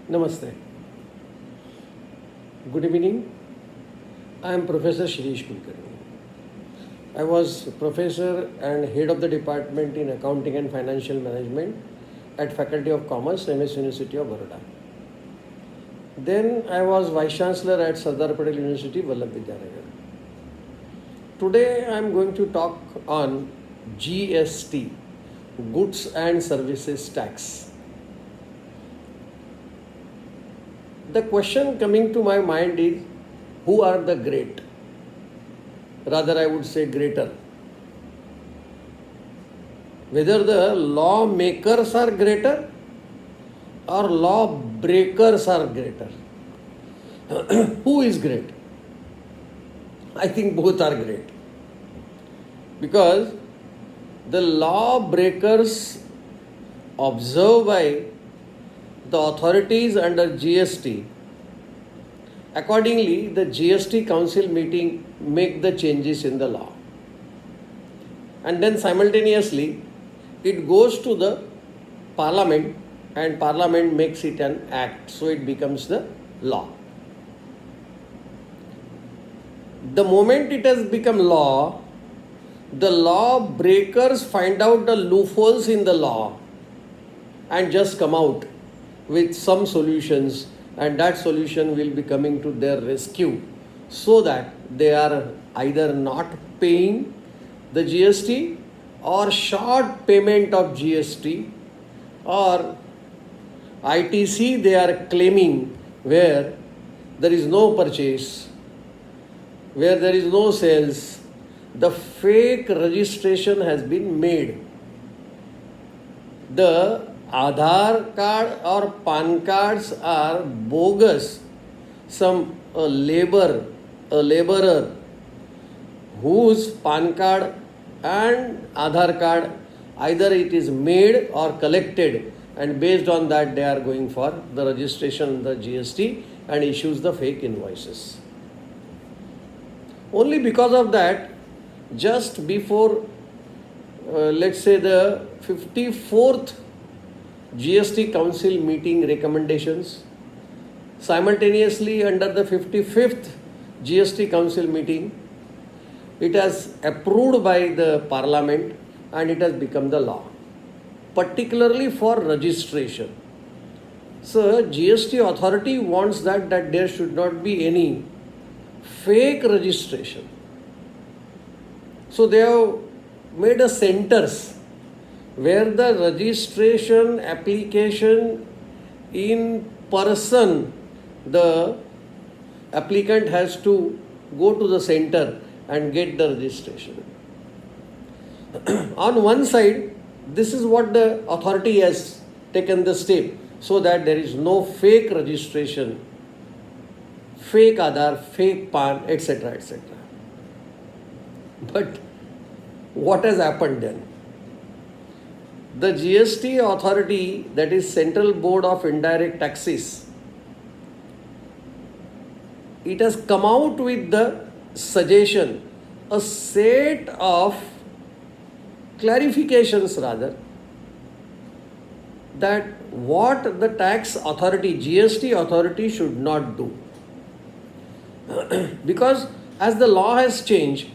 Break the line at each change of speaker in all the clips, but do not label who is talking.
Namaste. Good evening. I am Professor Shirish Kulkarni. I was professor and head of the department in Accounting and Financial Management at Faculty of Commerce, MS University of Baroda. Then I was Vice Chancellor at Sardar Patel University, Vallabh Today I am going to talk on GST, Goods and Services Tax. The question coming to my mind is, who are the great? Rather, I would say greater. Whether the lawmakers are greater or law breakers are greater. Who is great? I think both are great. Because the law breakers observed by the authorities under GST, accordingly the GST Council meeting make the changes in the law. And then simultaneously it goes to the Parliament and Parliament makes it an act, so it becomes the law. The moment it has become law, the law breakers find out the loopholes in the law and just come out with some solutions, and that solution will be coming to their rescue so that they are either not paying the GST or short payment of GST, or ITC they are claiming where there is no purchase, where there is no sales, the fake registration has been made. The Aadhaar card or PAN cards are bogus. Some laborer whose PAN card and Aadhaar card either it is made or collected, and based on that they are going for the registration, the GST, and issues the fake invoices. Only because of that, just before let's say the 54th GST Council meeting recommendations, simultaneously under the 55th GST Council meeting, it has approved by the Parliament and it has become the law, particularly for registration. So GST authority wants that there should not be any fake registration. So they have made a centers where the registration application in person, the applicant has to go to the center and get the registration. On one side, this is what the authority has taken the step, so that there is no fake registration, fake Aadhaar, fake PAN, etc., etc. But what has happened then? The GST authority, that is Central Board of Indirect Taxes, it has come out with the suggestion, a set of clarifications rather, that what the tax authority, GST authority should not do. Because as the law has changed,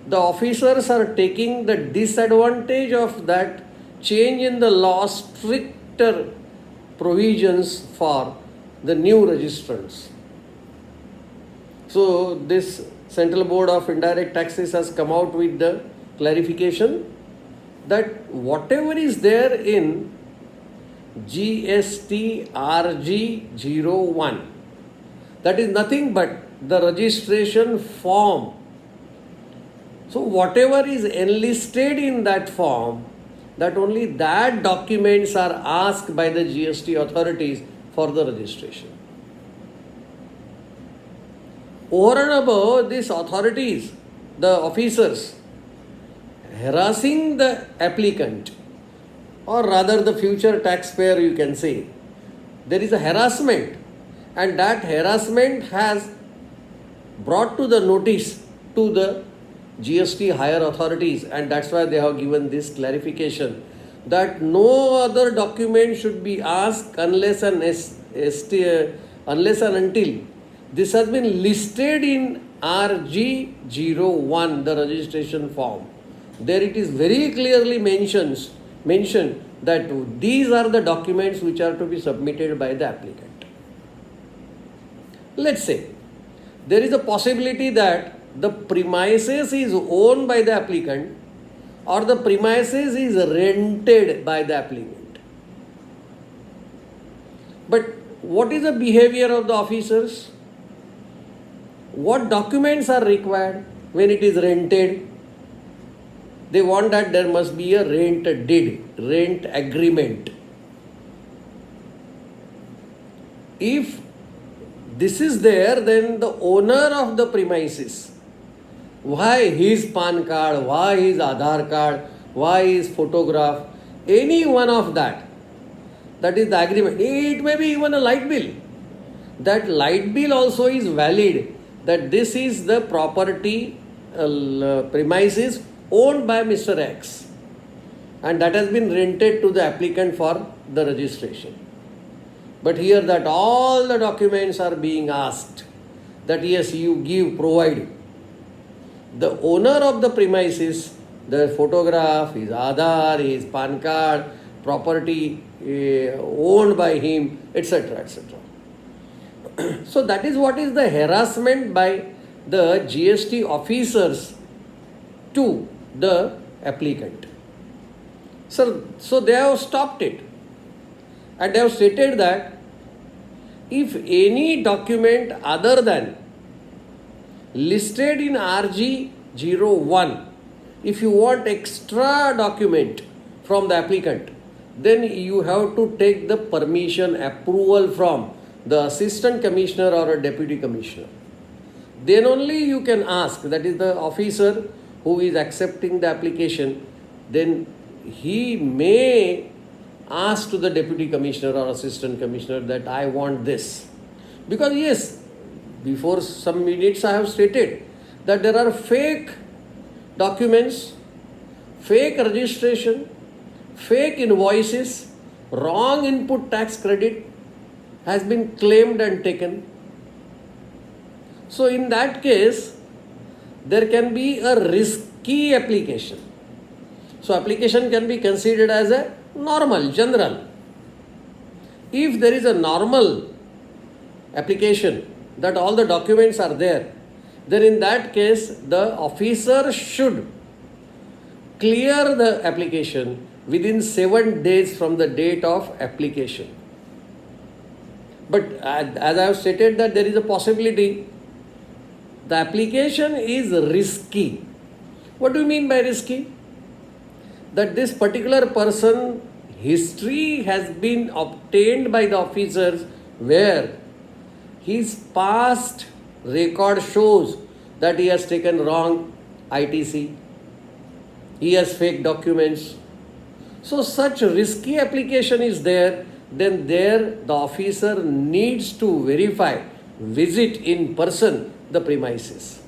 the officers are taking the disadvantage of that change in the law, stricter provisions for the new registrants. So this Central Board of Indirect Taxes has come out with the clarification that whatever is there in GST RG01, that is nothing but the registration form. So whatever is enlisted in that form, that only that documents are asked by the GST authorities for the registration. Over and above, these authorities, the officers, harassing the applicant, or rather the future taxpayer, you can say, there is a harassment, and that harassment has brought to the notice to the GST higher authorities, and that's why they have given this clarification that no other document should be asked unless and until this has been listed in RG01, the registration form. There it is very clearly mentioned that these are the documents which are to be submitted by the applicant. Let's say there is a possibility that the premises is owned by the applicant or the premises is rented by the applicant. But what is the behavior of the officers? What documents are required when it is rented? They want that there must be a rent deed, rent agreement. If this is there, then the owner of the premises, why his PAN card, why his Aadhaar card, why his photograph, any one of that is the agreement. It may be even a light bill. That light bill also is valid, that this is the property premises owned by Mr. X and that has been rented to the applicant for the registration. But here that all the documents are being asked, that yes, you provide. The owner of the premises, the photograph, his Aadhaar, his PAN card, property owned by him, etc., etc. So that is what is the harassment by the GST officers to the applicant. So they have stopped it and they have stated that if any document other than listed in RG01, if you want extra document from the applicant, then you have to take the permission approval from the assistant commissioner or a deputy commissioner. Then only you can ask, that is the officer who is accepting the application, then he may ask to the deputy commissioner or assistant commissioner that I want this. Because yes, before some minutes I have stated that there are fake documents, fake registration, fake invoices, wrong input tax credit has been claimed and taken. So in that case, there can be a risky application. So application can be considered as a normal, general. If there is a normal application that all the documents are there, then in that case the officer should clear the application within 7 days from the date of application. But as I have stated that there is a possibility the application is risky. What do you mean by risky? That this particular person history has been obtained by the officers where his past record shows that he has taken wrong ITC, he has fake documents. So such risky application is there, then there the officer needs to verify, visit in person the premises.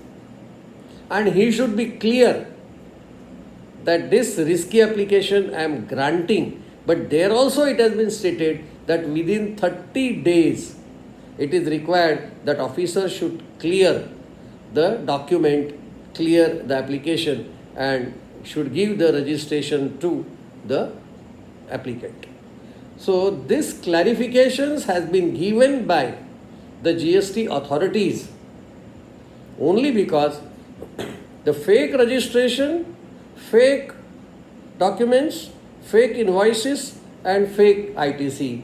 And he should be clear that this risky application I am granting, but there also it has been stated that within 30 days it is required that officer should clear the document, clear the application and should give the registration to the applicant. So this clarifications has been given by the GST authorities only because the fake registration, fake documents, fake invoices and fake ITC.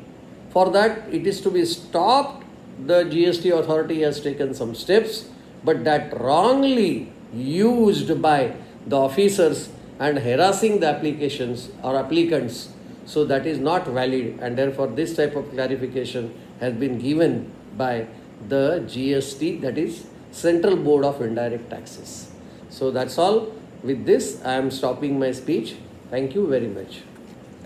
For that it is to be stopped. The GST authority has taken some steps, but that wrongly used by the officers and harassing the applications or applicants, so that is not valid, and therefore this type of clarification has been given by the GST, that is Central Board of Indirect Taxes. So that's all. With this I am stopping my speech. Thank you very much.